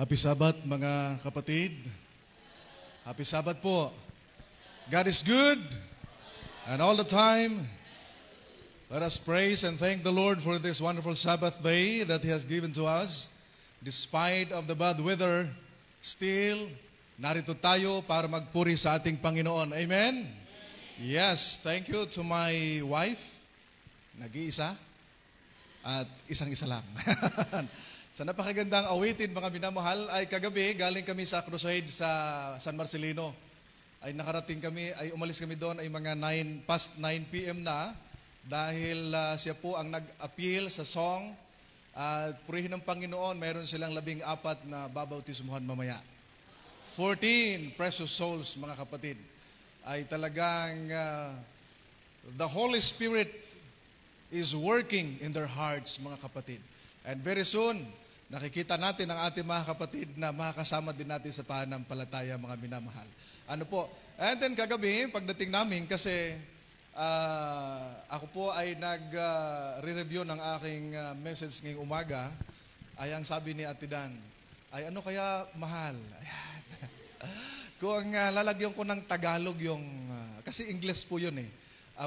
Happy Sabbath mga kapatid. Happy Sabbath po. God is good and all the time. Let us praise and thank the Lord for this wonderful Sabbath day that He has given to us. Despite of the bad weather, still narito tayo para magpuri sa ating Panginoon. Amen? Yes, thank you to my wife. Nag-iisa at isang-isa lang. Sa napakagandang awitin mga minamahal ay kagabi galing kami sa crusade sa San Marcelino. Ay nakarating kami, ay umalis kami doon ay mga 9 p.m. na dahil siya po ang nag-appeal sa song at purihin ng Panginoon, mayroon silang 14 na babautismuhan mamaya. 14 precious souls mga kapatid. Ay talagang the Holy Spirit is working in their hearts mga kapatid. And very soon, nakikita natin ang ating mga kapatid na makakasama din natin sa pananampalataya mga minamahal. Ano po? And then kagabi, pagdating namin kasi ako po ay nag-re-review ng aking message ngayong umaga, ay ang sabi ni Ate Dan, ay ano kaya mahal? Ayan. Kung lalagyan ko ng Tagalog yung, kasi English po yun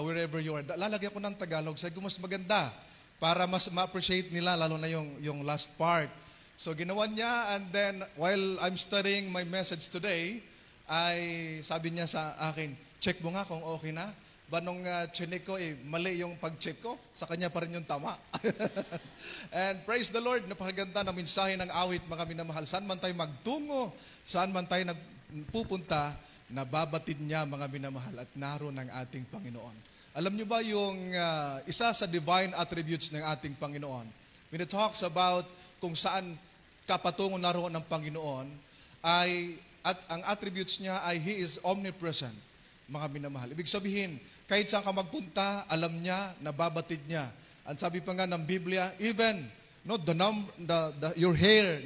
wherever you are, lalagyan ko ng Tagalog, sabi ko mas maganda para mas ma-appreciate nila, lalo na yung last part. So ginawa niya, and then while I'm studying my message today, ay sabi niya sa akin, check mo nga kung okay na. Ba nung chinek ko, mali yung pag-check ko, sa kanya pa rin yung tama. And praise the Lord, napakaganda na mensahe ng awit mga minamahal. Saan man tayo magtungo, saan man tayo nagpupunta, nababatid niya mga minamahal at naroon ng ating Panginoon. Alam niyo ba yung isa sa divine attributes ng ating Panginoon? When it talks about kung saan kapatungo naroon ng Panginoon, at ang attributes niya ay He is omnipresent, mga minamahal. Ibig sabihin, kahit saan ka magpunta, alam niya, nababatid niya. Ang sabi pa nga ng Biblia, even your hair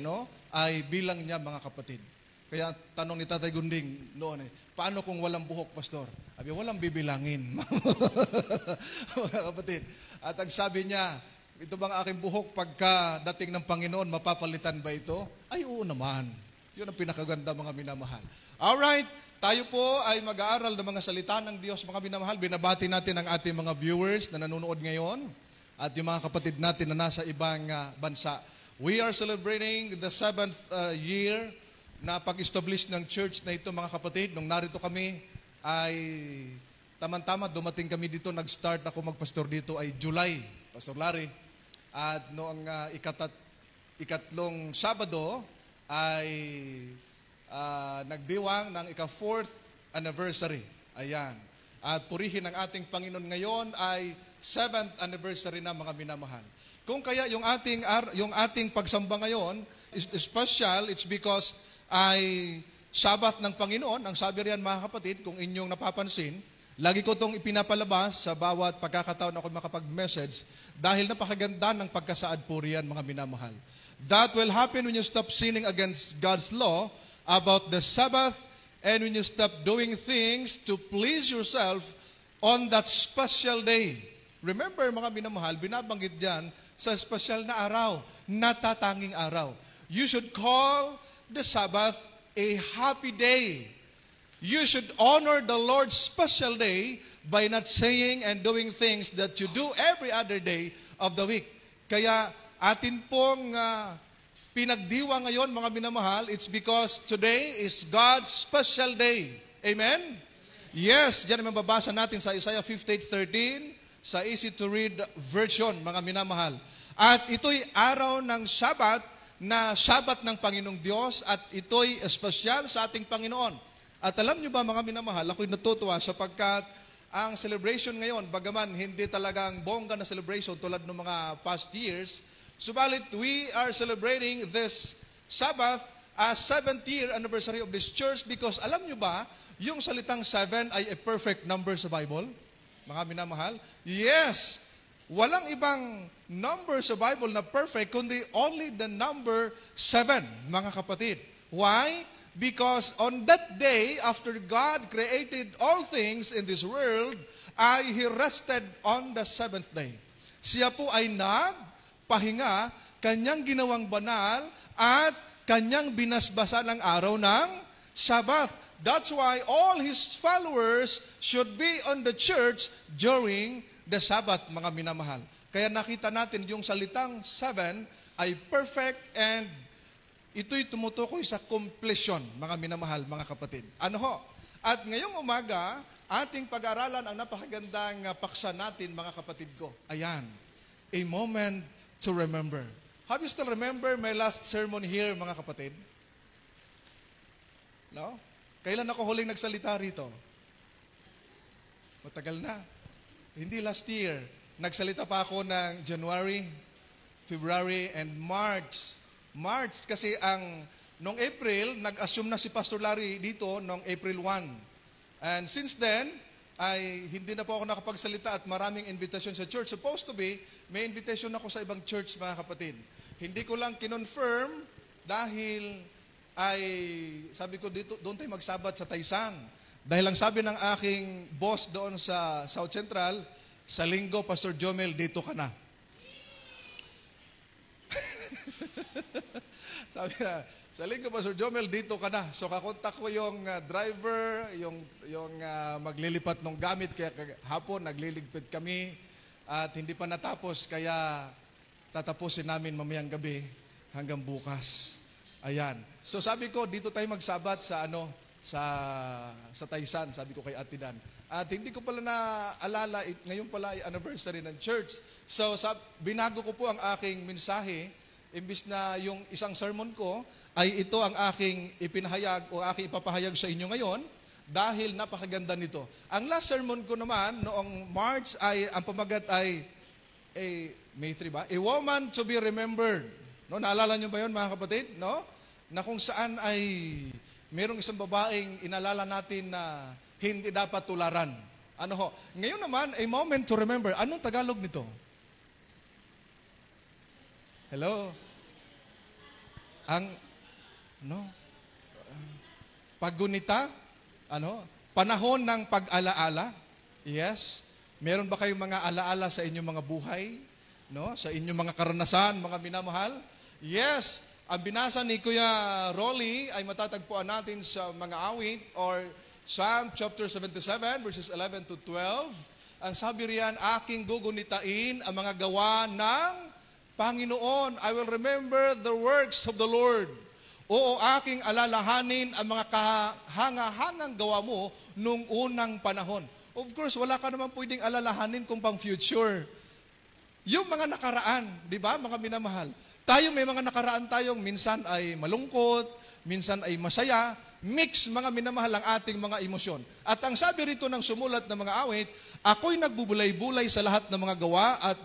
ay bilang niya mga kapatid. Kaya tanong ni Tatay Gunding noon paano kung walang buhok, Pastor? Sabi, walang bibilangin. Mga kapatid. At ang sabi niya, ito bang aking buhok pagka dating ng Panginoon, mapapalitan ba ito? Ay, oo naman. Yun ang pinakaganda mga minamahal. Alright, tayo po ay mag-aaral ng mga salita ng Diyos mga minamahal. Binabati natin ang ating mga viewers na nanonood ngayon at yung mga kapatid natin na nasa ibang bansa. We are celebrating the 7th year na pag-establish ng church na ito mga kapatid. Nung narito kami ay tama-tama dumating kami dito, nag-start ako magpastor dito ay July, Pastor Larry. At noong ikatlong Sabado ay nagdiwang ng ika-4th anniversary. Ayan. At purihin ang ating Panginoon ngayon ay 7th anniversary na mga minamahal. Kung kaya yung ating pagsamba ngayon is special, it's because ay Sabbath ng Panginoon. Ang sabi riyan mga kapatid, kung inyong napapansin, lagi ko itong ipinapalabas sa bawat pagkakataon ako makapag-message dahil napakaganda ng pagkasaad po riyan mga minamahal. That will happen when you stop sinning against God's law about the Sabbath and when you stop doing things to please yourself on that special day. Remember mga minamahal, binabanggit diyan sa special na araw, natatanging araw. You should call the Sabbath a happy day. You should honor the Lord's special day by not saying and doing things that you do every other day of the week. Kaya atin pong pinagdiwa ngayon mga minamahal, it's because today is God's special day. Amen? Yes, diyan mababasa natin sa Isaiah 58:13 sa easy to read version mga minamahal. At ito'y araw ng Sabat na Sabat ng Panginoong Diyos at ito'y espesyal sa ating Panginoon. At alam nyo ba mga minamahal, ako'y natutuwa sapagkat ang celebration ngayon, bagaman hindi talagang bongga na celebration tulad ng mga past years, subalit we are celebrating this Sabbath as 7th year anniversary of this church because alam nyo ba, yung salitang 7 ay a perfect number sa Bible? Mga minamahal? Yes! Walang ibang number sa Bible na perfect, kundi only the number 7, mga kapatid. Why? Because on that day, after God created all things in this world, He rested on the 7th day. Siya po ay nagpahinga, kanyang ginawang banal, at kanyang binasbasa ng araw ng Sabbath. That's why all His followers should be on the church during the Sabbath, mga minamahal. Kaya nakita natin yung salitang 7 ay perfect and ito'y tumutukoy sa completion, mga minamahal, mga kapatid. Ano ho? At ngayong umaga, ating pag-aralan ang napakagandang paksa natin, mga kapatid ko. Ayan, a moment to remember. Have you still remember my last sermon here, mga kapatid? No? Kailan ako huling nagsalita rito? Matagal na. Hindi last year. Nagsalita pa ako ng January, February, and March. March kasi noong April, nag-assume na si Pastor Larry dito noong April 1. And since then, ay hindi na po ako nakapagsalita at maraming invitation sa church. Supposed to be, may invitation ako sa ibang church, mga kapatid. Hindi ko lang kinonfirm dahil ay sabi ko dito, doon tayo magsabat sa Taysan. Dahil ang sabi ng aking boss doon sa South Central, sa linggo, Pastor Jomel, dito ka na. Sabi na, sa linggo, Pastor Jomel, dito ka na. So kakontak ko yung driver, yung maglilipat ng gamit, kaya hapon nagliligpit kami at hindi pa natapos, kaya tatapusin namin mamayang gabi hanggang bukas. Ayan. So sabi ko, dito tayo magsabat sa sa Taysan, sabi ko kay Ate Dan. At hindi ko pala naalala, ngayon pala ay anniversary ng church. So binago ko po ang aking mensahe, imbis na yung isang sermon ko, ay ito ang aking ipinahayag o aking ipapahayag sa inyo ngayon dahil napakaganda nito. Ang last sermon ko naman noong March ay, ang pamagat ay May 3 ba? A woman to be remembered. No, naalala niyo ba 'yon, mga kapatid? No? Na kung saan ay merong isang babaeng inalala natin na hindi dapat tularan. Ano ho? Ngayon naman, a moment to remember. Anong Tagalog nito? Hello? Paggunita? Panahon ng pag-alaala? Yes. Meron ba kayong mga alaala sa inyong mga buhay? No? Sa inyong mga karanasan, mga minamahal? Yes. Ang binasa ni Kuya Rolly ay matatagpuan natin sa mga awit or Psalm chapter 77 verses 11 to 12. Ang sabi riyan, aking gugunitain ang mga gawa ng Panginoon. I will remember the works of the Lord. Oo, aking alalahanin ang mga kahanga-hangang gawa mo nung unang panahon. Of course, wala ka naman pwedeng alalahanin kung pang future. Yung mga nakaraan, di ba, mga minamahal? Tayo may mga nakaraan tayong minsan ay malungkot, minsan ay masaya, mix, mga minamahal, ang ating mga emosyon. At ang sabi rito ng sumulat ng mga awit, ako'y nagbubulay-bulay sa lahat ng mga gawa at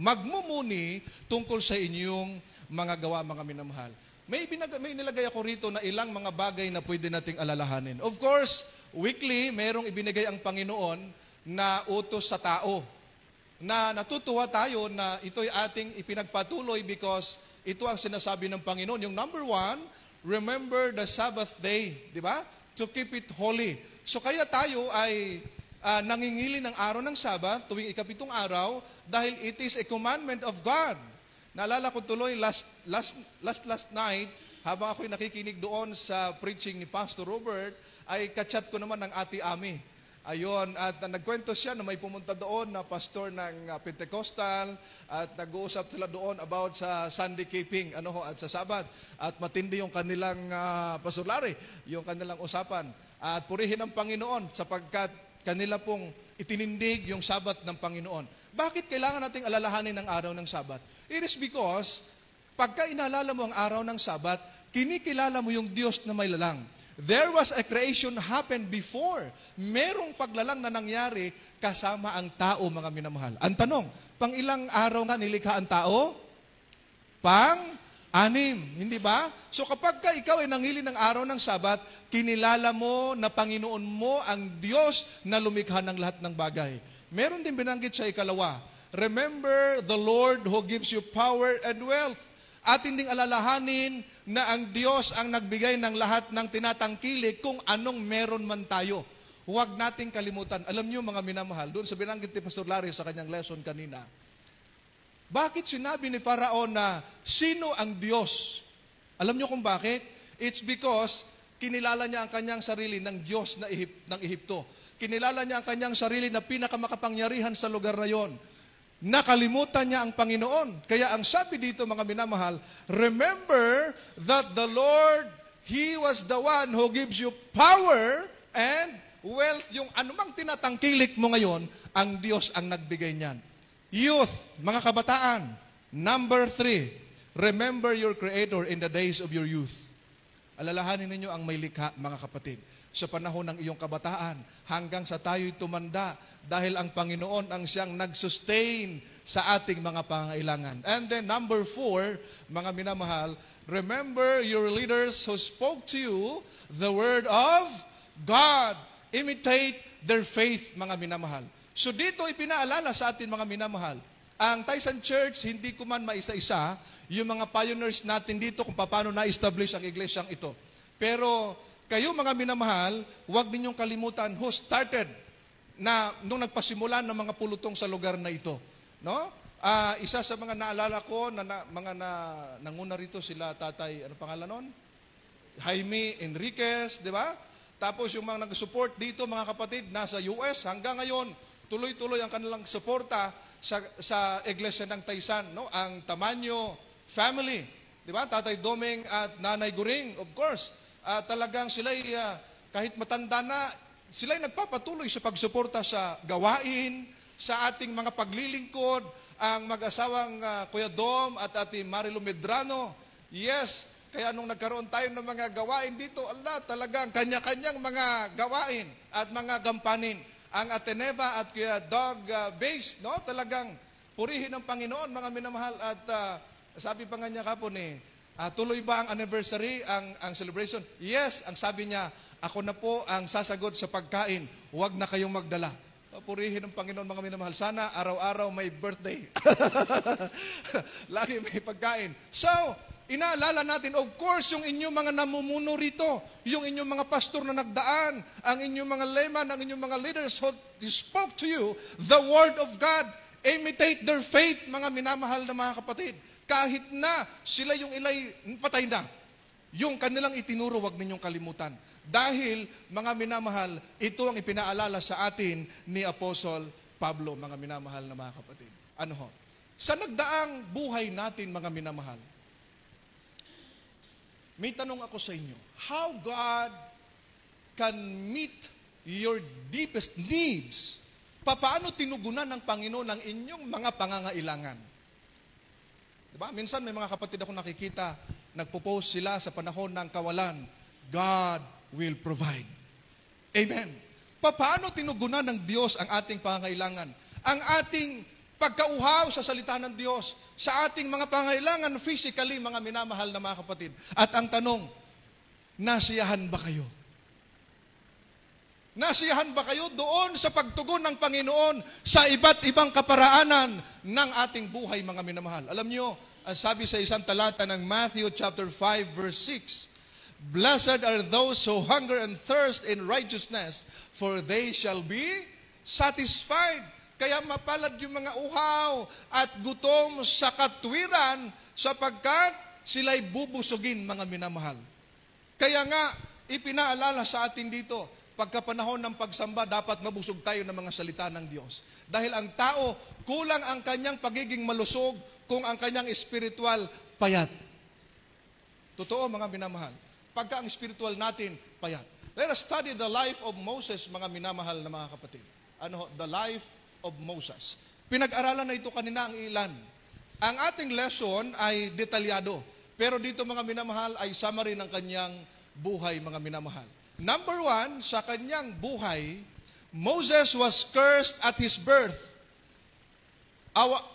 magmumuni tungkol sa inyong mga gawa, mga minamahal. May nilagay ako rito na ilang mga bagay na pwede nating alalahanin. Of course, weekly, mayroong ibinigay ang Panginoon na utos sa tao. Na natutuwa tayo na ito'y ating ipinagpatuloy because ito ang sinasabi ng Panginoon. Yung number 1, remember the Sabbath day, di ba? To keep it holy. So kaya tayo ay nangingili ng araw ng Sabbath tuwing ika-7 araw dahil it is a commandment of God. Naalala ko tuloy last night, habang ako'y nakikinig doon sa preaching ni Pastor Robert, ay kachat ko naman ng Ate Ami. Ayon, at nagkwento siya na may pumunta doon na pastor ng Pentecostal at nag-uusap sila doon about sa Sunday keeping at sa Sabat. At matindi yung kanilang Pastor Larry, yung kanilang usapan. At purihin ang Panginoon sapagkat kanila pong itinindig yung Sabat ng Panginoon. Bakit kailangan nating alalahanin ang araw ng Sabat? It is because pagka inaalala mo ang araw ng Sabat, kinikilala mo yung Diyos na may lalang. There was a creation happened before. Merong paglalang na nangyari kasama ang tao, mga minamahal. Ang tanong, pang ilang araw nga nilikha ang tao? Pang-6, hindi ba? So kapag ikaw ay nangili ng araw ng Sabat, kinilala mo na Panginoon mo ang Diyos na lumikha ng lahat ng bagay. Meron din binanggit sa 2, remember the Lord who gives you power and wealth. At hindi alalahanin na ang Diyos ang nagbigay ng lahat ng tinatangkilik kung anong meron man tayo. Huwag nating kalimutan. Alam niyo, mga minamahal, doon sa binanggit ni Pastor Larry sa kanyang lesson kanina, bakit sinabi ni Faraon na sino ang Diyos? Alam niyo kung bakit? It's because kinilala niya ang kanyang sarili ng Diyos ng Ehipto. Kinilala niya ang kanyang sarili na pinakamakapangyarihan sa lugar na yon. Nakalimutan niya ang Panginoon. Kaya ang sabi dito, mga minamahal, remember that the Lord, He was the one who gives you power and wealth. Yung anumang tinatangkilik mo ngayon, ang Diyos ang nagbigay niyan. Youth, mga kabataan. Number 3, remember your Creator in the days of your youth. Alalahanin ninyo ang may likha, mga kapatid, sa panahon ng iyong kabataan, hanggang sa tayo'y tumanda, dahil ang Panginoon ang siyang nag-sustain sa ating mga pangailangan. And then number 4, mga minamahal, remember your leaders who spoke to you the word of God. Imitate their faith, mga minamahal. So dito ipinaalala sa atin, mga minamahal, ang Taysan Church, hindi ko man maisa-isa yung mga pioneers natin dito kung paano na-establish ang iglesyang ito. Pero kayo, mga minamahal, huwag ninyong kalimutan who started na nung nagpasimula ng mga pulutong sa lugar na ito. No? Isa sa mga naalala ko na nanguna rito sila Tatay, ano pangalan nun? Jaime Enriquez, di ba? Tapos yung mga nag-support dito, mga kapatid, nasa US, hanggang ngayon, tuloy-tuloy ang kanilang suporta sa iglesia ng Taysan, no? Ang Tamanyo family, di ba? Tatay Domeng at Nanay Guring, of course. Talagang sila'y, kahit matanda na, sila'y nagpapatuloy sa pagsuporta sa gawain, sa ating mga paglilingkod, ang mag-asawang Kuya Dom at Ate Marilu Medrano. Yes, kaya nung nagkaroon tayo ng mga gawain dito, talagang kanya-kanyang mga gawain at mga gampanin. Ang Ateneva at Kuya Dog Base, no? Talagang purihin ng Panginoon, mga minamahal. At sabi pa nga niya kapon tuloy ba ang anniversary, ang celebration? Yes, ang sabi niya, ako na po ang sasagot sa pagkain. Huwag na kayong magdala. Purihin ng Panginoon, mga minamahal. Sana araw-araw may birthday. Lagi may pagkain. So, inaalala natin, of course, yung inyong mga namumuno rito, yung inyong mga pastor na nagdaan, ang inyong mga layman, ang inyong mga leaders who spoke to you the Word of God. Imitate their faith, mga minamahal na mga kapatid. Kahit na sila yung ilay patay na, yung kanilang itinuro, wag ninyong kalimutan. Dahil, mga minamahal, ito ang ipinaalala sa atin ni Apostle Pablo, mga minamahal na mga kapatid. Ano ho? Sa nagdaang buhay natin, mga minamahal, may tanong ako sa inyo, how God can meet your deepest needs? Paano tinugunan ng Panginoon ang inyong mga pangangailangan? Diba? Minsan may mga kapatid ako nakikita, nagpo-post sila sa panahon ng kawalan, God will provide. Amen. Paano tinugunan ng Diyos ang ating pangangailangan? Ang ating pagkauhaw sa salita ng Diyos, sa ating mga pangailangan physically, mga minamahal na mga kapatid. At ang tanong, nasiyahan ba kayo? Nasiyahan ba kayo doon sa pagtugon ng Panginoon sa iba't ibang kaparaanan ng ating buhay, mga minamahal? Alam nyo, ang sabi sa isang talata ng Matthew chapter 5 verse 6, Blessed are those who hunger and thirst in righteousness, for they shall be satisfied. Kaya mapalad yung mga uhaw at gutom sa katwiran sapagkat sila'y bubusugin, mga minamahal. Kaya nga, ipinaalala sa atin dito, pagkapanahon ng pagsamba, dapat mabusog tayo ng mga salita ng Diyos. Dahil ang tao, kulang ang kanyang pagiging malusog kung ang kanyang espiritual payat. Totoo, mga minamahal. Pagka ang spiritual natin payat. Let us study the life of Moses, mga minamahal na mga kapatid. The life of Moses. Pinag-aralan na ito kanina ang ilan. Ang ating lesson ay detalyado. Pero dito, mga minamahal, ay summary ng kanyang buhay, mga minamahal. Number 1, sa kanyang buhay, Moses was cursed at his birth.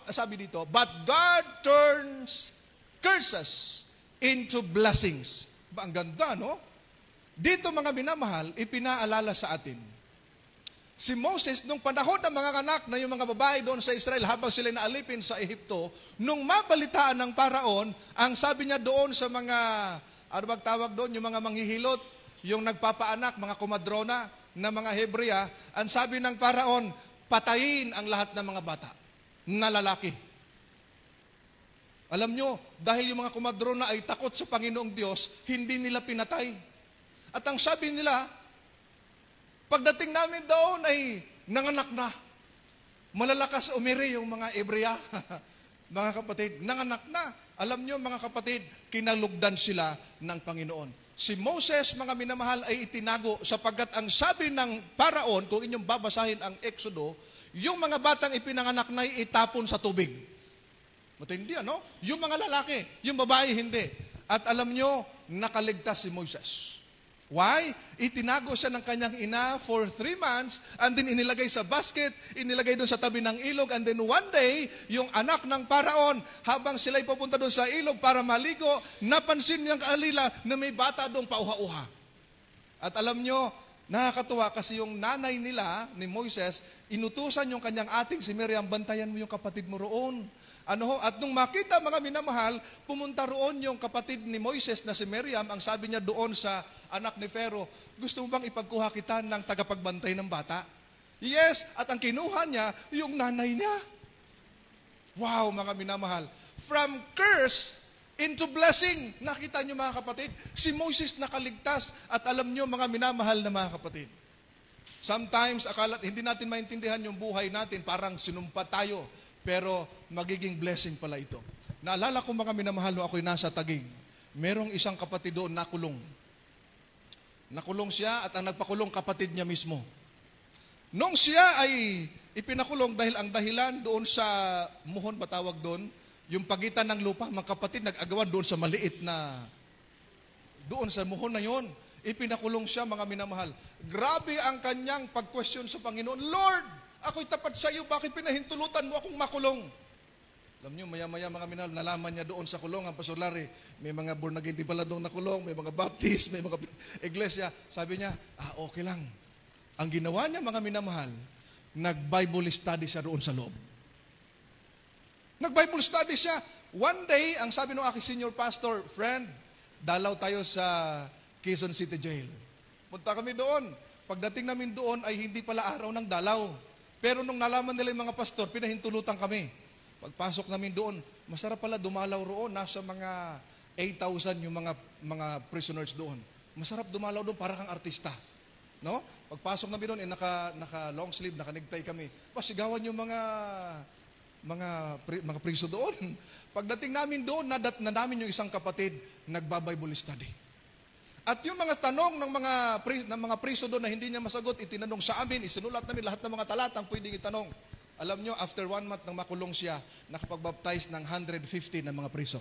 Sabi dito, but God turns curses into blessings. Ang ganda, no? Dito, mga minamahal, ipinaalala sa atin. Si Moses, nung panahon ng mga anak na yung mga babae doon sa Israel habang sila naalipin sa Ehipto, nung mabalitaan ng Paraon, ang sabi niya doon sa mga, ano bang tawag doon, yung mga manghihilot, yung nagpapaanak, mga kumadrona na mga Hebrea, ang sabi ng Paraon, patayin ang lahat ng mga bata na lalaki. Alam nyo, dahil yung mga kumadrona ay takot sa Panginoong Diyos, hindi nila pinatay. At ang sabi nila, pagdating namin doon ay nanganak na. Malalakas umiri yung mga Ebreya. Mga kapatid, nanganak na. Alam nyo mga kapatid, kinalugdan sila ng Panginoon. Si Moses, mga minamahal, ay itinago sapagkat ang sabi ng Paraon, kung inyong babasahin ang Exodo, yung mga batang ipinanganak na itapon sa tubig. Matindi, ano? Yung mga lalaki, yung babae hindi. At alam nyo, nakaligtas si Moses. Why? Itinago siya ng kanyang ina for 3 months and then inilagay sa basket, inilagay doon sa tabi ng ilog, and then one day, yung anak ng Paraon, habang sila'y pupunta doon sa ilog para maligo, napansin niyang alila na may bata doon pauha-uha. At alam nyo, nakakatuwa kasi yung nanay nila ni Moises, inutusan yung kanyang ating si Miriam, bantayan mo yung kapatid mo roon. At nung makita mga minamahal, pumunta roon yung kapatid ni Moises na si Miriam, ang sabi niya doon sa anak ni Pharaoh, gusto mo bang ipagkuha kita ng tagapagbantay ng bata? Yes, at ang kinuha niya, yung nanay niya. Wow, mga minamahal. From curse into blessing. Nakita niyo mga kapatid, si Moses nakaligtas at alam niyo mga minamahal na mga kapatid. Sometimes, hindi natin maintindihan yung buhay natin, parang sinumpa tayo. Pero magiging blessing pala ito. Naalala ko mga minamahal, ako'y nasa Taguig. Merong isang kapatid doon nakulong. Nakulong siya at ang nagpakulong kapatid niya mismo. Nung siya ay ipinakulong dahil ang dahilan doon sa muhon, batawag doon, yung pagitan ng lupa, mga kapatid nag-agawan doon sa maliit na, doon sa muhon na yon, ipinakulong siya mga minamahal. Grabe ang kanyang pag-question sa Panginoon, Lord, ako'y tapat sa iyo, bakit pinahintulutan mo akong makulong? Alam niyo, maya-maya mga minahal, nalaman niya doon sa kulong, ang Pastor Larry, may mga born again di pala doon nakulong, may mga baptist, may mga iglesia. Sabi niya, okay lang. Ang ginawa niya mga minamahal, nag-Bible study siya doon sa loob. Nag-Bible study siya. One day, ang sabi ng aking senior pastor, friend, dalaw tayo sa Quezon City Jail. Punta kami doon. Pagdating namin doon ay hindi pala araw ng dalaw. Pero nung nalaman nila yung mga pastor, pinahintulutan kami. Pagpasok namin doon, masarap pala dumalaw roon. Nasa mga 8,000 yung mga prisoners doon. Masarap dumalaw doon para kang artista. No? Pagpasok namin doon, naka long sleeve, naka-necktie kami. Pasigawan yung mga priso doon. Pagdating namin doon, namin yung isang kapatid, nagba-Bible study. At yung mga tanong ng mga priso doon na hindi niya masagot, itinanong sa amin, isinulat namin lahat ng mga talatang pwedeng itanong. Alam nyo, after 1 month nang makulong siya, nakapag-baptize ng 150 ng mga priso.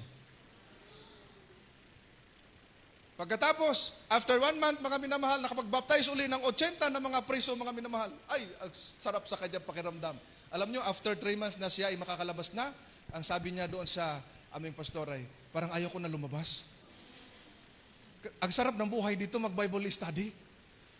Pagkatapos, after 1 month, mga minamahal, nakapag-baptize uli ng 80 ng mga priso, mga minamahal. Ay, sarap sa kanyang pakiramdam. Alam nyo, after 3 months na siya ay makakalabas na, ang sabi niya doon sa aming pastor ay, parang ayaw ko na lumabas. Ang sarap ng buhay dito, mag-Bible study.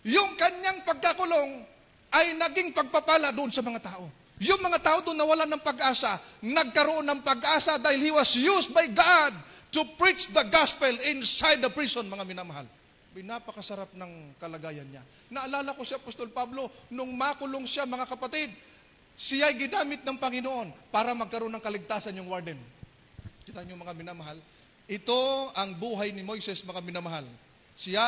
Yung kanyang pagkakulong ay naging pagpapala doon sa mga tao. Yung mga tao doon nawalan ng pag-asa, nagkaroon ng pag-asa dahil he was used by God to preach the gospel inside the prison, mga minamahal. Napakasarap ng kalagayan niya. Naalala ko si Apostol Pablo, nung makulong siya, mga kapatid, siya ay ginamit ng Panginoon para magkaroon ng kaligtasan yung warden. Kita niyo mga minamahal, ito ang buhay ni Moises, mga minamahal. Siya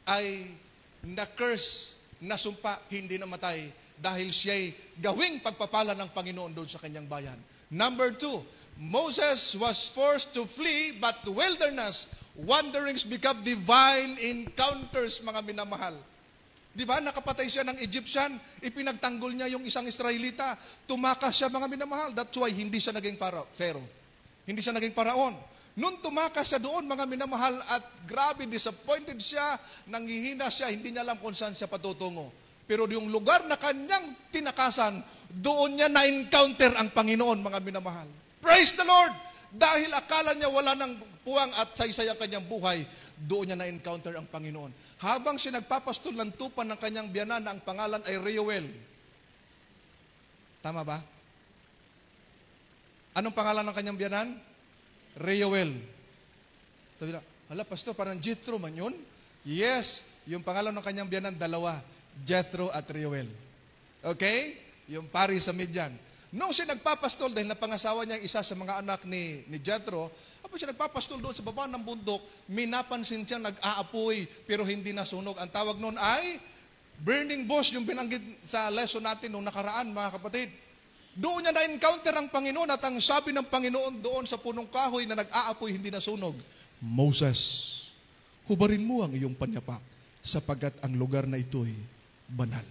ay na-curse, nasumpa, hindi namatay dahil siya'y gawing pagpapala ng Panginoon doon sa kanyang bayan. Number 2, Moses was forced to flee, but the wilderness wanderings become divine encounters, mga minamahal. Di ba? Nakapatay siya ng Egyptian, ipinagtanggol niya yung isang Israelita, tumakas siya, mga minamahal. That's why hindi siya naging Pharaoh. Hindi siya naging paraon. Nung tumakas siya doon, mga minamahal, at grabe, disappointed siya, nanghihina siya, hindi niya alam kung saan siya patutungo. Pero yung lugar na kanyang tinakasan, doon niya na-encounter ang Panginoon, mga minamahal. Praise the Lord! Dahil akala niya wala ng puwang at saysay ang kanyang buhay, doon niya na-encounter ang Panginoon. Habang siya nagpapastol ng tupa ng kanyang biyanan na ang pangalan ay Reuel. Tama ba? Anong pangalan ng kanyang biyanan? Reuel. Sabi na, hala pastor, parang Jethro man yun? Yes, yung pangalan ng kanyang biyanan, dalawa. Jethro at Reuel. Okay? Yung pari sa Midian. Noong siya nagpapastol, dahil napangasawa niya ang isa sa mga anak ni Jethro, apo siya nagpapastol doon sa baba ng bundok, minapansin siya nag-aapoy, pero hindi nasunog. Ang tawag noon ay burning bush, yung binanggit sa lesson natin noong nakaraan, mga kapatid. Doon niya na-encounter ang Panginoon, at ang sabi ng Panginoon doon sa punong kahoy na nag-aapoy, hindi nasunog, Moses, hubarin mo ang iyong panyapak, sapagkat ang lugar na ito'y banal.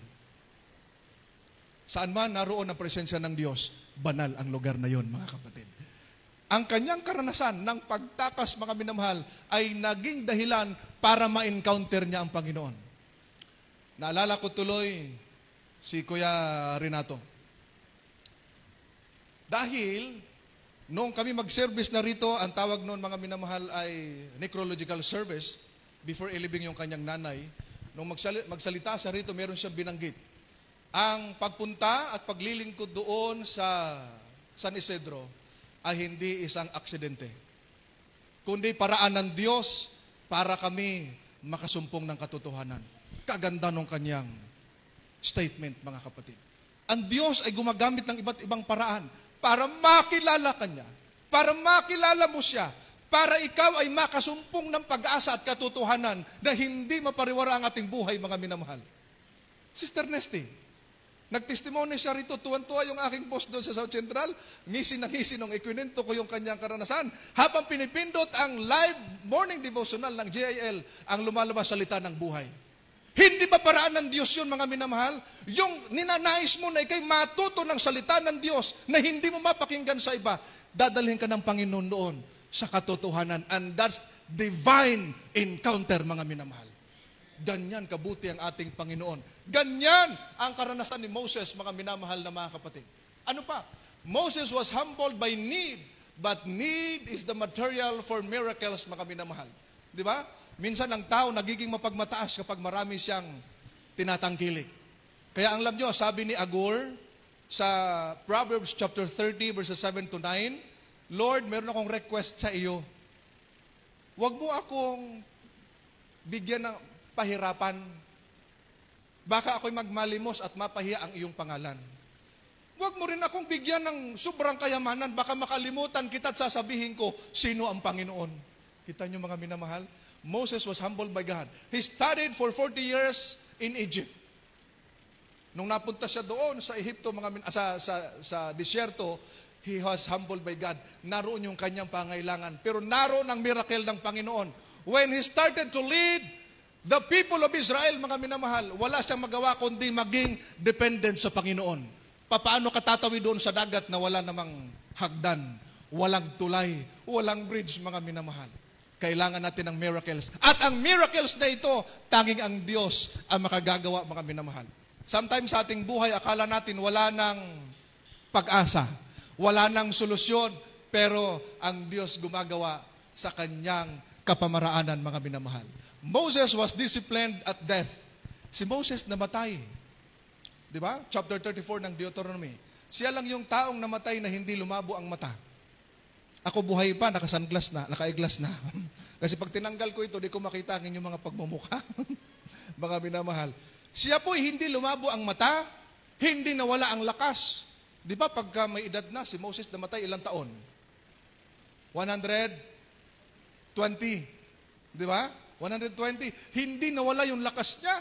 Saan man naroon ang presensya ng Diyos, banal ang lugar na yon, mga kapatid. Ang kanyang karanasan ng pagtakas, mga minamahal, ay naging dahilan para ma-encounter niya ang Panginoon. Naalala ko tuloy si Kuya Renato. Dahil, noong kami mag-service na rito, ang tawag noon, mga minamahal, ay necrological service, before ilibing yung kanyang nanay. Nung magsalita siya rito, meron siyang binanggit. Ang pagpunta at paglilingkod doon sa San Isidro ay hindi isang aksidente, kundi paraan ng Diyos para kami makasumpong ng katotohanan. Kaganda ng kanyang statement, mga kapatid. Ang Diyos ay gumagamit ng iba't ibang paraan para makilala Kanya, para makilala mo Siya, para ikaw ay makasumpong ng pag-asa at katotohanan na hindi mapariwara ang ating buhay, mga minamahal. Sister Nesty, nagtestimony siya rito, tuwan-tuwa yung aking boss doon sa South Central, ngisi na ngisi nung ikwinento ko yung kanyang karanasan. Habang pinipindot ang live morning devotional ng JIL, ang lumalabas salita ng buhay. Hindi ba paraan ng Diyos yun, mga minamahal? Yung ninanais mo na ikay matuto ng salita ng Diyos na hindi mo mapakinggan sa iba, dadalhin ka ng Panginoon doon sa katotohanan. And that's divine encounter, mga minamahal. Ganyan kabuti ang ating Panginoon. Ganyan ang karanasan ni Moses, mga minamahal na mga kapatid. Ano pa? Moses was humbled by need, but need is the material for miracles, mga minamahal. Di ba? Minsan ang tao nagiging mapagmataas kapag marami siyang tinatangkilik. Kaya ang alam nyo, sabi ni Agur sa Proverbs chapter 30 verses 7 to 9, Lord, meron akong request sa iyo. Huwag mo akong bigyan ng pahirapan. Baka ako'y magmalimos at mapahiya ang iyong pangalan. Huwag mo rin akong bigyan ng sobrang kayamanan. Baka makalimutan kita at sasabihin ko, sino ang Panginoon? Kita niyo, mga minamahal? Moses was humbled by God. He studied for 40 years in Egypt. Nung napunta siya doon sa Ehipto, sa disyerto, he was humbled by God. Naroon yung kanyang pangailangan. Pero naroon ang miracle ng Panginoon. When he started to lead the people of Israel, mga minamahal, wala siyang magawa kundi maging dependent sa Panginoon. Paano ka tatawid doon sa dagat na wala namang hagdan, walang tulay, walang bridge, mga minamahal? Kailangan natin ng miracles. At ang miracles na ito, tanging ang Diyos ang makagagawa, mga minamahal. Sometimes sa ating buhay, akala natin wala ng pag-asa, wala ng solusyon, pero ang Diyos gumagawa sa kanyang kapamaraanan, mga minamahal. Moses was disciplined at death. Si Moses namatay. Di ba? Chapter 34 ng Deuteronomy. Siya lang yung taong namatay na hindi lumabo ang mata. Ako buhay pa, naka-sunglass na, naka-eyeglass na. Kasi pag tinanggal ko ito, di ko makita ang inyong mga pagmumukha. Mga minamahal. Siya po'y hindi lumabo ang mata, hindi nawala ang lakas. Di ba pagka may edad na, si Moses namatay ilang taon? 120. Di ba? 120. Hindi nawala yung lakas niya.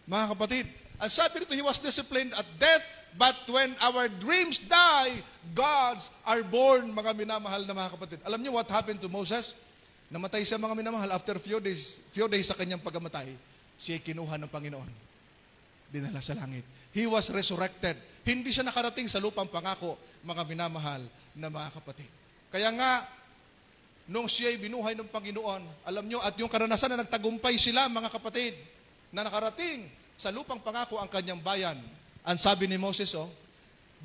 Mga kapatid, ang sabi nito, he was disciplined at death, but when our dreams die, gods are born, mga minamahal na mga kapatid. Alam niyo what happened to Moses? Namatay siya, mga minamahal, after few days sa kanyang pagkamatay, siya kinuha ng Panginoon. Dinala sa langit. He was resurrected. Hindi siya nakarating sa lupang pangako, mga minamahal na mga kapatid. Kaya nga, nung siya'y binuhay ng Panginoon, alam nyo, at yung karanasan na nagtagumpay sila, mga kapatid, na nakarating sa lupang pangako ang kanyang bayan. Ang sabi ni Moses,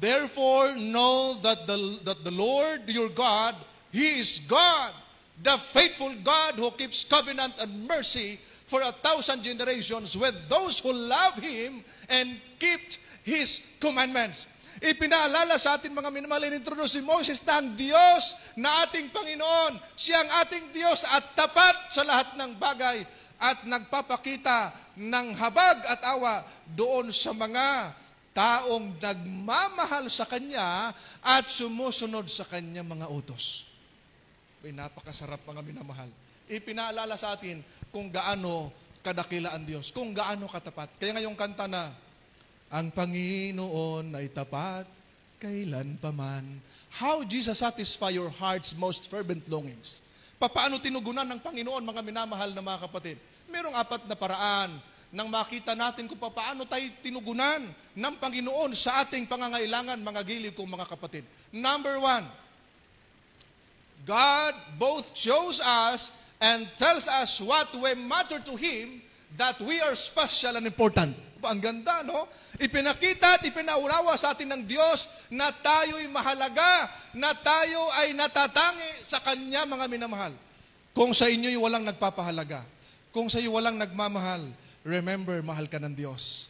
therefore know that the Lord your God, He is God, the faithful God who keeps covenant and mercy for 1,000 generations with those who love Him and keep His commandments. Ipinaalala sa atin, mga minamahal, inintroduce si Moses na ang Diyos na ating Panginoon. Siya ang ating Diyos at tapat sa lahat ng bagay at nagpapakita ng habag at awa doon sa mga taong nagmamahal sa Kanya at sumusunod sa Kanya mga utos. May napakasarap mga minamahal. Ipinaalala sa atin kung gaano kadakila ang Diyos, kung gaano katapat. Kaya ngayong kanta na, ang Panginoon ay tapat kailanpaman. How Jesus satisfy your heart's most fervent longings. Paano tinugunan ng Panginoon, mga minamahal na mga kapatid? Merong 4 na paraan nang makita natin kung paano tayo tinugunan ng Panginoon sa ating pangangailangan, mga giliw kong mga kapatid. Number 1, God both shows us and tells us what we matter to Him, that we are special and important. Ang ganda, no? Ipinakita at ipinaurawa sa atin ng Diyos na tayo'y mahalaga, na tayo ay natatangi sa Kanya, mga minamahal. Kung sa inyo'y walang nagpapahalaga, kung sa iyo walang nagmamahal, remember, mahal ka ng Diyos.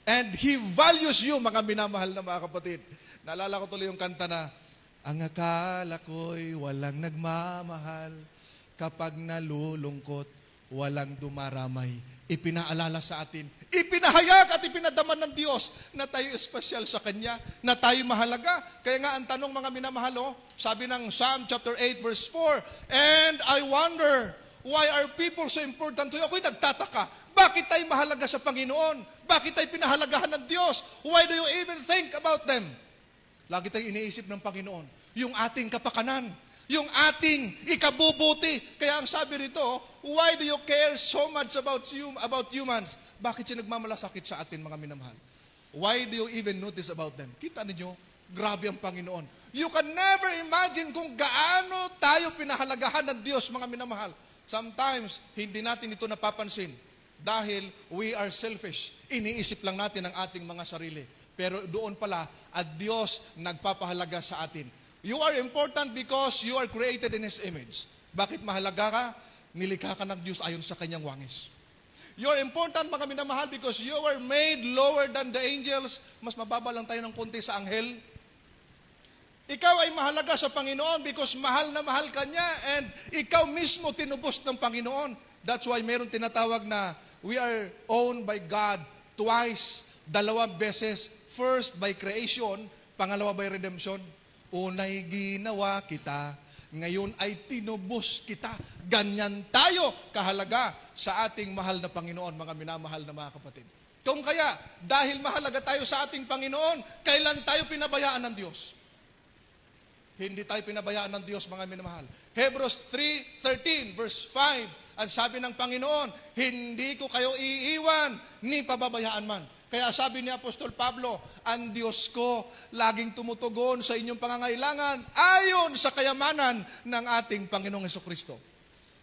And He values you, mga minamahal na mga kapatid. Naalala ko tuloy yung kanta na, ang akala ko'y walang nagmamahal, kapag nalulungkot, walang dumaramay. Ipinaalala sa atin, ipinahayag at ipinadaman ng Diyos na tayo espesyal sa Kanya, na tayo mahalaga. Kaya nga ang tanong, mga minamahal, sabi ng Psalm chapter 8 verse 4, and I wonder, why are people so important to you? Ako'y nagtataka, bakit tayo mahalaga sa Panginoon? Bakit tayo pinahalagahan ng Diyos? Why do you even think about them? Lagi tayo iniisip ng Panginoon, yung ating kapakanan, yung ating ikabubuti. Kaya ang sabi rito, why do you care so much about humans? Bakit siya nagmamalasakit sa atin, mga minamahal? Why do you even notice about them? Kita ninyo, grabe ang Panginoon. You can never imagine kung gaano tayo pinahalagahan ng Diyos, mga minamahal. Sometimes, hindi natin ito napapansin dahil we are selfish. Iniisip lang natin ang ating mga sarili. Pero doon pala, at Diyos nagpapahalaga sa atin. You are important because you are created in His image. Bakit mahalaga ka? Nilikha ka ng Diyos ayon sa Kanyang wangis. You are important, mga minamahal, because you were made lower than the angels. Mas mababa lang tayo ng konti sa anghel. Ikaw ay mahalaga sa Panginoon because mahal na mahal ka niya, and ikaw mismo tinubos ng Panginoon. That's why meron tinatawag na we are owned by God twice, 2 beses. First by creation, pangalawa by redemption. Unay ginawa kita, ngayon ay tinubos kita. Ganyan tayo kahalaga sa ating mahal na Panginoon, mga minamahal na mga kapatid. Kung kaya, dahil mahalaga tayo sa ating Panginoon, kailan tayo pinabayaan ng Diyos? Hindi tayo pinabayaan ng Diyos, mga minamahal. Hebrews 3:13 verse 5, ang sabi ng Panginoon, hindi ko kayo iiwan, ni pababayaan man. Kaya sabi ni Apostol Pablo, ang Diyos ko laging tumutugon sa inyong pangangailangan ayon sa kayamanan ng ating Panginoong Hesukristo.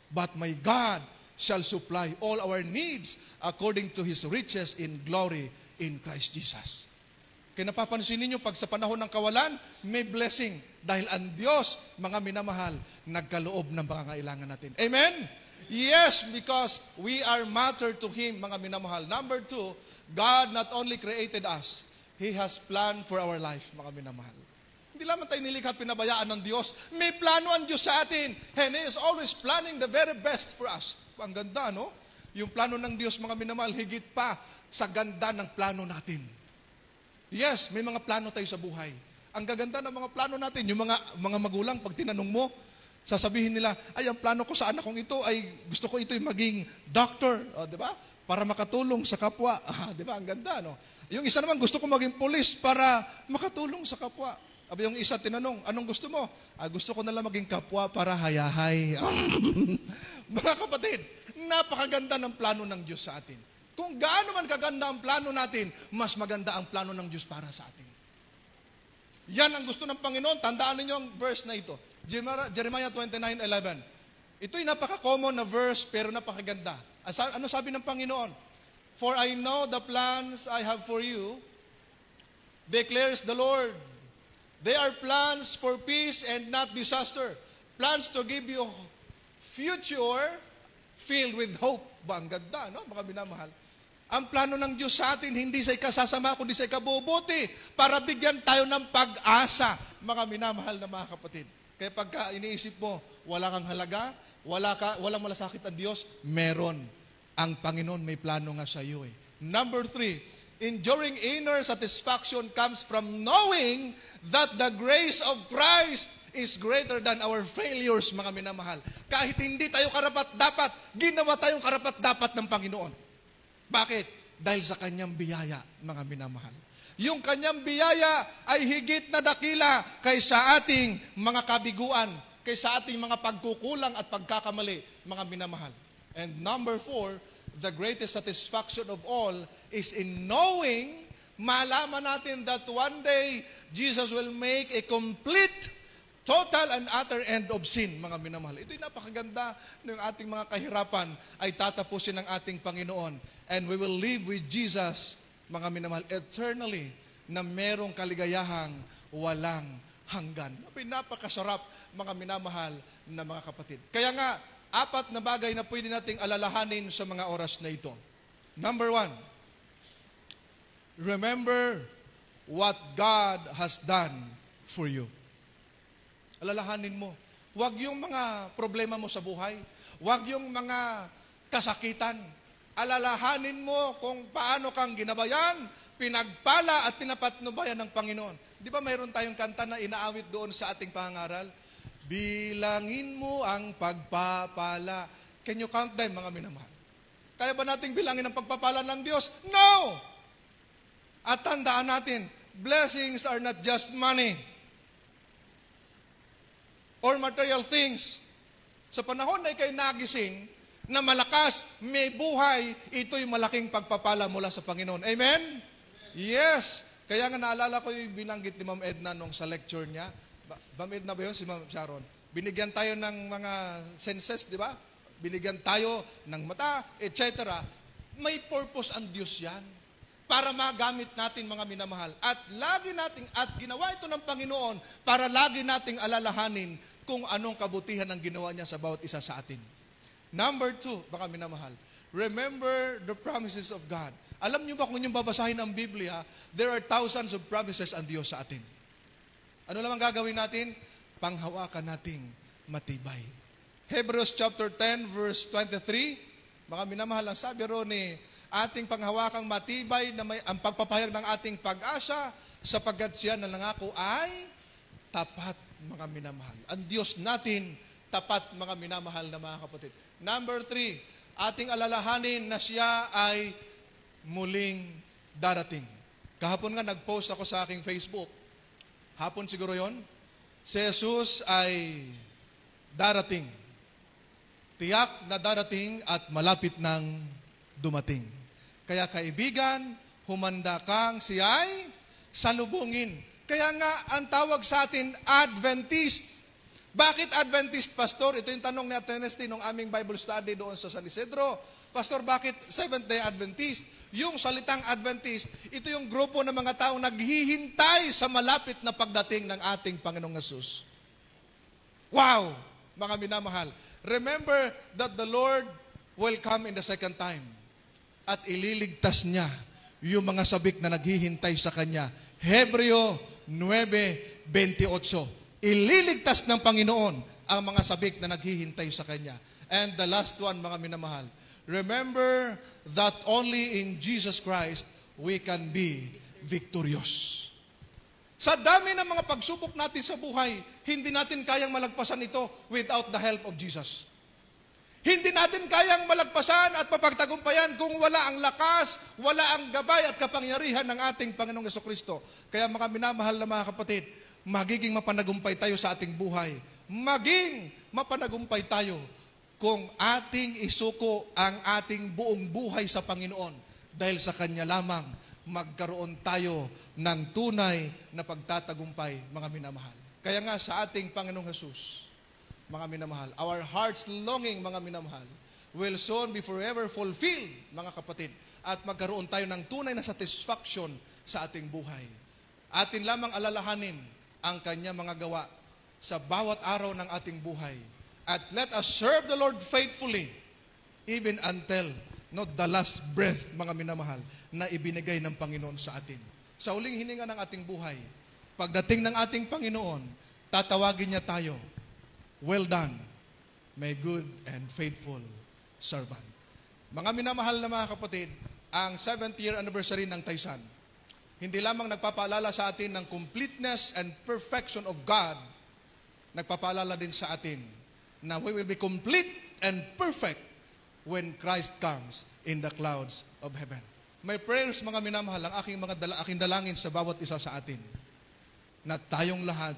But my God shall supply all our needs according to His riches in glory in Christ Jesus. Kaya napapansin ninyo, pag sa panahon ng kawalan, may blessing. Dahil ang Diyos, mga minamahal, nagkaloob ng pangangailangan natin. Amen? Yes, because we are matter to Him, mga minamahal. Number 2, God not only created us, He has planned for our life, mga minamahal. Hindi lamang tayo nilikha at pinabayaan ng Diyos. May plano ang Diyos sa atin. And He is always planning the very best for us. Ang ganda, no? Yung plano ng Diyos, mga minamahal, higit pa sa ganda ng plano natin. Yes, may mga plano tayo sa buhay. Ang gaganda ng mga plano natin, yung mga magulang, pag tinanong mo, sasabihin nila, ay, ang plano ko sa anak kong ito, ay gusto ko ito'y maging doctor. Di ba? Para makatulong sa kapwa. Di ba? Ang ganda, no? Yung isa naman, gusto ko maging pulis para makatulong sa kapwa. Abi yung isa tinanong, anong gusto mo? Gusto ko nalang maging kapwa para hayahay. Mga kapatid, napakaganda ng plano ng Diyos sa atin. Kung gaano man kaganda ang plano natin, mas maganda ang plano ng Diyos para sa atin. Yan ang gusto ng Panginoon. Tandaan ninyo ang verse na ito. Jeremiah 29:11. Ito'y napaka-common na verse, pero napakaganda. Ano sabi ng Panginoon? For I know the plans I have for you, declares the Lord. They are plans for peace and not disaster. Plans to give you future filled with hope. Ba, ang ganda, no? Mga binamahal. Ang plano ng Diyos sa atin, hindi sa ikasasama, kundi sa ikabubuti, para bigyan tayo ng pag-asa, mga minamahal na mga kapatid. Kaya pagka iniisip mo, wala kang halaga, walang malasakit ang Diyos, meron. Ang Panginoon may plano nga sa iyo. Number 3, Enduring inner satisfaction comes from knowing that the grace of Christ is greater than our failures, mga minamahal. Kahit hindi tayo karapat-dapat, ginawa tayong karapat-dapat ng Panginoon. Bakit? Dahil sa kanyang biyaya, mga minamahal. Yung kanyang biyaya ay higit na dakila kaysa ating mga kabiguan, kaysa ating mga pagkukulang at pagkakamali, mga minamahal. And number 4, the greatest satisfaction of all is in knowing, malaman natin that one day, Jesus will make a complete, total and utter end of sin, mga minamahal. Ito'y napakaganda ng ating mga kahirapan ay tatapusin ng ating Panginoon. And we will live with Jesus, mga minamahal, eternally, na merong kaligayahang walang hanggan. Napakasarap, mga minamahal na mga kapatid. Kaya nga, 4 na bagay na pwede nating alalahanin sa mga oras na ito. Number 1, remember what God has done for you. Alalahanin mo. Huwag yung mga problema mo sa buhay. Huwag yung mga kasakitan. Alalahanin mo kung paano kang ginabayan, pinagpala at pinapatnubayan ng Panginoon. Di ba mayroon tayong kanta na inaawit doon sa ating pangangaral? Bilangin mo ang pagpapala. Can you count them, mga minamahal? Kaya ba nating bilangin ang pagpapala ng Diyos? No! At tandaan natin, blessings are not just money or material things. Sa panahon na ikay nagising, na malakas, may buhay, ito'y malaking pagpapala mula sa Panginoon. Amen? Yes! Kaya nga naalala ko yung binanggit ni Ma'am Edna nung sa lecture niya. Ma'am Edna ba yun? Si Ma'am Sharon. Binigyan tayo ng mga senses, di ba? Binigyan tayo ng mata, etc. May purpose ang Diyos yan. Para magamit natin, mga minamahal. At ginawa ito ng Panginoon para lagi nating alalahanin kung anong kabutihan ang ginawa niya sa bawat isa sa atin. Number 2, mga minamahal, remember the promises of God. Alam niyo ba kung inyong babasahin ang Biblia, there are thousands of promises ang Diyos sa atin. Ano lang ang gagawin natin? Panghawakan nating matibay. Hebrews chapter 10 verse 23, mga minamahal, ang sabi ron ni ating panghawakang matibay na may ang pagpapahayag ng ating pag-asa sapagkat siya na nangako ay tapat, mga minamahal. Ang Diyos natin tapat, mga minamahal na mga kapatid. Number 3, ating alalahanin na siya ay muling darating. Kahapon nga nag-post ako sa aking Facebook. Hapon siguro yon. Si Jesus ay darating. Tiyak na darating at malapit nang dumating. Kaya kaibigan, humanda kang siya ay salubungin. Kaya nga ang tawag sa atin, Adventist. Bakit Adventist, Pastor? Ito yung tanong ni Atenesti nung aming Bible study doon sa San Isidro. Pastor, bakit Seventh-day Adventist? Yung salitang Adventist, ito yung grupo ng mga taong naghihintay sa malapit na pagdating ng ating Panginoong Hesus. Wow! Mga minamahal. Remember that the Lord will come in the second time. At ililigtas niya yung mga sabik na naghihintay sa Kanya. Hebreo 9:28. Ililigtas ng Panginoon ang mga sabik na naghihintay sa Kanya. And the last one, mga minamahal, remember that only in Jesus Christ we can be victorious. Sa dami ng mga pagsubok natin sa buhay, hindi natin kayang malagpasan ito without the help of Jesus. Hindi natin kayang malagpasan at mapagtagumpayan kung wala ang lakas, wala ang gabay at kapangyarihan ng ating Panginoong Jesucristo. Kaya mga minamahal na mga kapatid, magiging mapanagumpay tayo sa ating buhay. Maging mapanagumpay tayo kung ating isuko ang ating buong buhay sa Panginoon. Dahil sa Kanya lamang, magkaroon tayo ng tunay na pagtatagumpay, mga minamahal. Kaya nga sa ating Panginoong Hesus, mga minamahal, our heart's longing, mga minamahal, will soon be forever fulfilled, mga kapatid. At magkaroon tayo ng tunay na satisfaction sa ating buhay. Atin lamang alalahanin ang Kanya mga gawa sa bawat araw ng ating buhay. At let us serve the Lord faithfully even until the last breath, mga minamahal, na ibinigay ng Panginoon sa atin. Sa huling hininga ng ating buhay, pagdating ng ating Panginoon, tatawagin niya tayo, well done, my good and faithful servant. Mga minamahal na mga kapatid, ang 7th year anniversary ng Taysan. Hindi lamang nagpapaalala sa atin ng completeness and perfection of God, nagpapaalala din sa atin na we will be complete and perfect when Christ comes in the clouds of heaven. My prayers, mga minamahal, ang aking dalangin sa bawat isa sa atin, na tayong lahat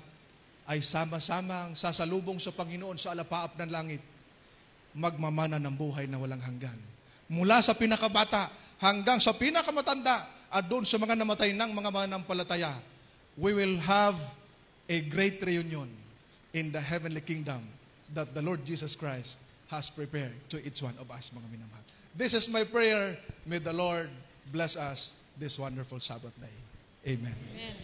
ay sama-samang sasalubong sa Panginoon sa alapaap ng langit, magmamana ng buhay na walang hanggan. Mula sa pinakabata hanggang sa pinakamatanda at doon sa mga namatay ng mga manampalataya, we will have a great reunion in the heavenly kingdom that the Lord Jesus Christ has prepared to each one of us, mga minamahal. This is my prayer. May the Lord bless us this wonderful Sabbath day. Amen. Amen.